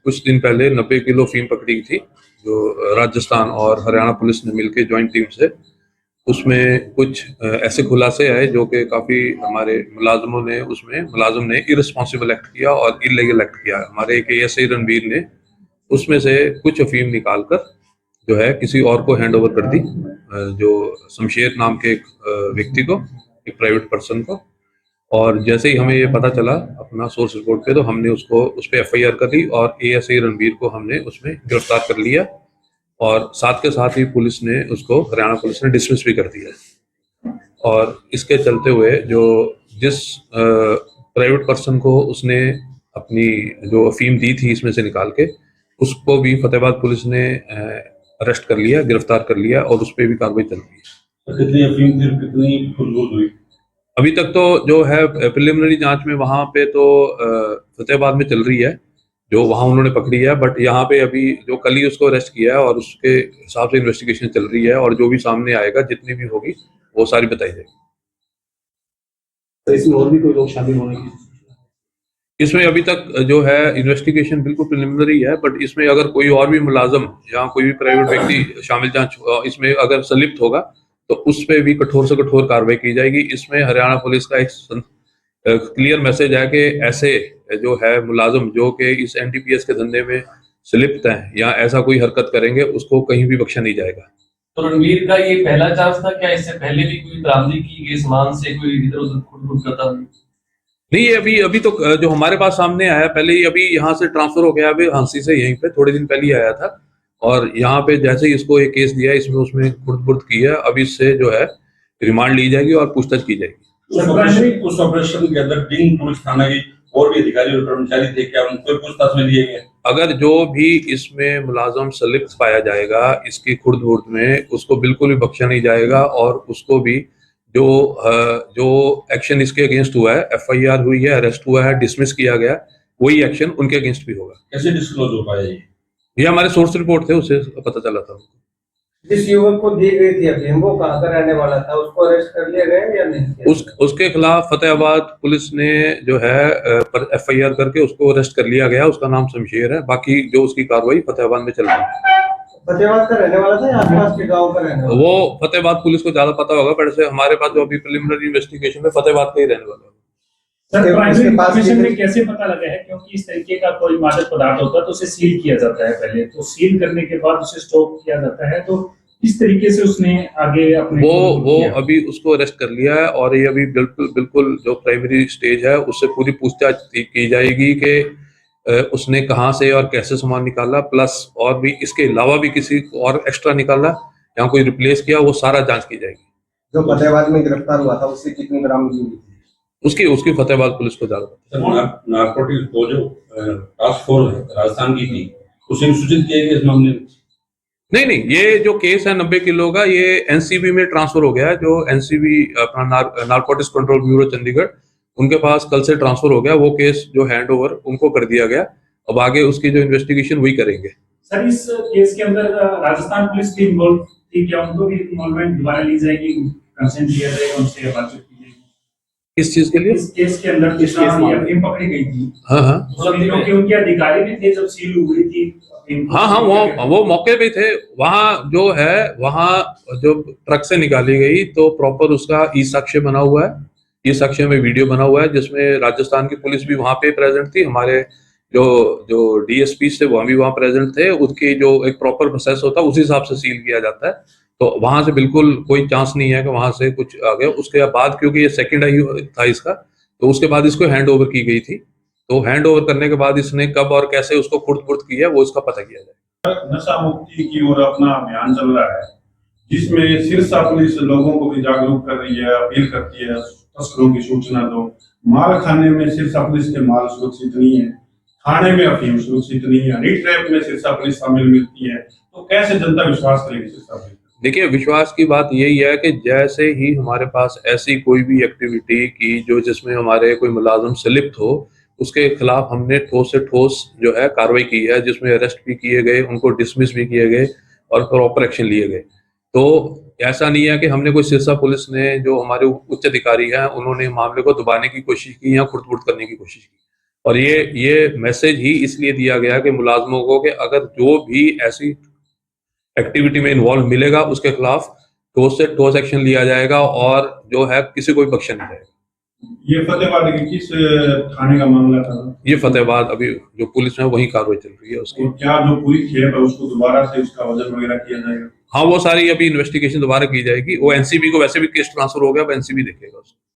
कुछ दिन पहले 90 किलो अफीम पकड़ी थी, जो राजस्थान और हरियाणा पुलिस ने मिलकर जॉइंट टीम से। उसमें कुछ ऐसे खुलासे आए जो कि काफ़ी हमारे मुलाजिम ने इररिस्पॉन्सिबल एक्ट किया और इलीगल एक्ट किया। हमारे एक एएसआई रणबीर ने उसमें से कुछ अफीम निकाल कर जो है किसी और को हैंड ओवर कर दी, जो शमशेर नाम के एक व्यक्ति को, एक प्राइवेट पर्सन को। और जैसे ही हमें ये पता चला अपना सोर्स रिपोर्ट पे, तो हमने उसको उस पर एफआईआर कर दी और एएसआई रणबीर को हमने उसमें गिरफ्तार कर लिया। और साथ के साथ ही पुलिस ने उसको, हरियाणा पुलिस ने डिसमिस भी कर दिया। और इसके चलते हुए जिस प्राइवेट पर्सन को उसने अपनी जो अफीम दी थी इसमें से निकाल के, उसको भी फतेहाबाद पुलिस ने अरेस्ट कर लिया, गिरफ्तार कर लिया और उस पर भी कार्रवाई चल रही है। तो कितनी अफीम थी, कितनी खुदबुद हुई? अभी तक तो जो है प्रिलिमिनरी जांच में वहां पे तो फतेहाबाद में चल रही है, जो वहां उन्होंने पकड़ी है। बट यहाँ पे अभी जो कल ही उसको अरेस्ट किया है और उसके हिसाब से इन्वेस्टिगेशन चल रही है, और जो भी सामने आएगा, जितनी भी होगी वो सारी बताई जाएगी। तो इसमें और भी कोई लोग शामिल होने की? इसमें अभी तक जो है इन्वेस्टिगेशन बिल्कुल प्रिलिमिनरी है, बट इसमें अगर कोई और भी मुलाजम या कोई भी प्राइवेट व्यक्ति शामिल इसमें अगर संलिप्त होगा तो उस पर भी कठोर से कठोर कार्रवाई की जाएगी। इसमें हरियाणा पुलिस का एक क्लियर मैसेज है कि ऐसे जो है मुलाजम जो कि इस एनडीपीएस के धंधे में संलिप्त हैं या ऐसा कोई हरकत करेंगे, उसको कहीं भी बख्शा नहीं जाएगा। तो रणवीर का ये पहला चांस था क्या? इससे पहले भी कोई बरामदगी की गई सामान से कोई इधर उधर खुद करता? नहीं, ये अभी तो जो हमारे पास सामने आया, पहले ही अभी यहाँ से ट्रांसफर हो गया, अभी हांसी से यहीं पे थोड़े दिन पहले ही आया था। और यहाँ पे जैसे ही इसको एक केस दिया, इसमें उसमें खुर्द की है। अब इससे जो है रिमांड ली जाएगी और पूछताछ की जाएगी। उस ऑपरेशन के अंदर टीम पुलिस थाना की और भी अधिकारी और कर्मचारी थे क्या? उनको पूछताछ में लिए गए? अगर जो भी इसमें मुलाजम संलिप्त पाया जाएगा इसकी खुर्द में, उसको बिल्कुल भी बख्शा नहीं जाएगा। और उसको भी जो एक्शन इसके अगेंस्ट हुआ है, एफआईआर हुई है, अरेस्ट हुआ है, डिसमिस किया गया, वही एक्शन उनके अगेंस्ट भी होगा। कैसे डिस्क्लोज हो पाया ये हमारे सोर्स रिपोर्ट थे, उससे पता चला था। जिस युवक को दी गई थी अफीम, वो कहाँ का रहने वाला था? उसको अरेस्ट कर लिया गया या नहीं? उसके खिलाफ फतेहाबाद पुलिस ने जो है एफआईआर करके उसको अरेस्ट कर लिया गया। उसका नाम शमशेर है। बाकी जो उसकी कार्रवाई फतेहाबाद में चल रही है। फतेहाबाद का रहने वाला था या आसपास के गांव का रहने वाला? वो फतेहाबाद पुलिस को ज्यादा पता होगा, पर से हमारे पास जो अभी प्रिलिमिनरी इन्वेस्टिगेशन में फतेहाबाद का ही रहने वाला है। सर, प्राइमरी इन्फॉर्मेशन में कैसे पता लगा है? क्योंकि इस तरीके का कोई मादक पदार्थ होता है तो उसे सील किया जाता है पहले, तो सील करने के बाद उसे स्टॉक किया जाता है। तो इस तरीके से उसने आगे अपने वो अभी उसको अरेस्ट कर लिया है और ये अभी बिल्कुल जो प्राइमरी स्टेज है उससे पूरी पूछताछ की जाएगी कि उसने कहाँ से और कैसे सामान निकाला, प्लस और भी इसके अलावा भी किसी और एक्स्ट्रा निकाला या कोई रिप्लेस किया, वो सारा जांच की जाएगी। जो फतेहाबाद में गिरफ्तार हुआ था उससे कितनी बरामदगी हुई थी? उसकी फतेहाबाद पुलिस को ज्यादा। नारकोटिक्स को जो टास्क फोर्स राजस्थान की थी, उसे सूचित किया गया इस मामले में? नहीं, ये जो केस है 90 किलो का, ये एनसीबी में ट्रांसफर हो गया है। जो एनसीबी अपना नारकोटिक्स कंट्रोल ब्यूरो चंडीगढ़, उनके पास कल से ट्रांसफर हो गया। वो केस जो हैंड ओवर उनको कर दिया गया। अब आगे उसकी जो इन्वेस्टिगेशन वही करेंगे। सर, इस केस के अंदर राजस्थान पुलिस भी इन्वॉल्व थी क्या? उनको भी इन्वॉल्वमेंट दोबारा ली जाएगी, कंसेंट लिया जाएगा, उनसे बातचीत की जाएगी? किस चीज के लिए? इस केस के अंदर जिस अफीम पकड़ी गई थी, हाँ, क्योंकि उनके अधिकारी भी थे जब सील हुई थी। हाँ, वो मौके पे थे। वहाँ जो ट्रक से निकाली गई, तो प्रॉपर उसका ई साक्ष्य बना हुआ है। ई साक्ष्य में वीडियो बना हुआ है जिसमें राजस्थान की पुलिस भी वहाँ पे प्रेजेंट थी। हमारे जो डीएसपी थे वो भी वहाँ प्रेजेंट थे। उसकी जो एक प्रॉपर प्रोसेस होता है उसी हिसाब से सील किया जाता है। तो वहां से बिल्कुल कोई चांस नहीं है कि वहां से कुछ आ गया। उसके बाद क्योंकि ये सेकंड आई था इसका, तो उसके बाद इसको हैंड ओवर की गई थी। तो हैंड ओवर करने के बाद इसने कब और कैसे उसको खुर्द किया, वो इसका पता किया जाए। नशा मुक्ति की ओर अपना अभियान चल रहा है, जिसमें सिरसा पुलिस लोगों को भी जागरूक कर रही है, अपील करती है तस्करों की सूचना दो। माल खाने में सिरसा पुलिस के माल सुरक्षित नहीं है, खाने में अफीम सुरक्षित नहीं है, हनी ट्रैप में सिरसा पुलिस शामिल मिलती है। तो कैसे जनता विश्वास करेगी सिरसा पुलिस? देखिए, विश्वास की बात यही है कि जैसे ही हमारे पास ऐसी कोई भी एक्टिविटी की जिसमें हमारे कोई मुलाजिम संलिप्त हो, उसके खिलाफ हमने ठोस से ठोस जो है कार्रवाई की है, जिसमें अरेस्ट भी किए गए, उनको डिसमिस भी किए गए और प्रॉपर एक्शन लिए गए। तो ऐसा नहीं है कि हमने कोई सिरसा पुलिस ने, जो हमारे उच्च अधिकारी हैं, उन्होंने मामले को दबाने की कोशिश की या खुर्द करने की कोशिश की। और ये मैसेज ही इसलिए दिया गया कि मुलाजमों को कि अगर जो भी ऐसी एक्टिविटी में इन्वॉल्व मिलेगा उसके खिलाफ ठोस से ठोस एक्शन लिया जाएगा और जो है किसी को भी बख्शा नहीं जाएगा। ये फतेहाबाद के किस थाने का मामला था? ये फतेहाबाद अभी जो पुलिस में वही कार्रवाई चल रही है उसकी। और क्या जो पूरी खेप है उसको दोबारा से उसका वजन वगैरह किया जाएगा? हाँ, वो सारी अभी इन्वेस्टिगेशन दोबारा की जाएगी। वो एनसीबी को वैसे भी केस ट्रांसफर हो गया, अब एनसीबी देखेगा उसको।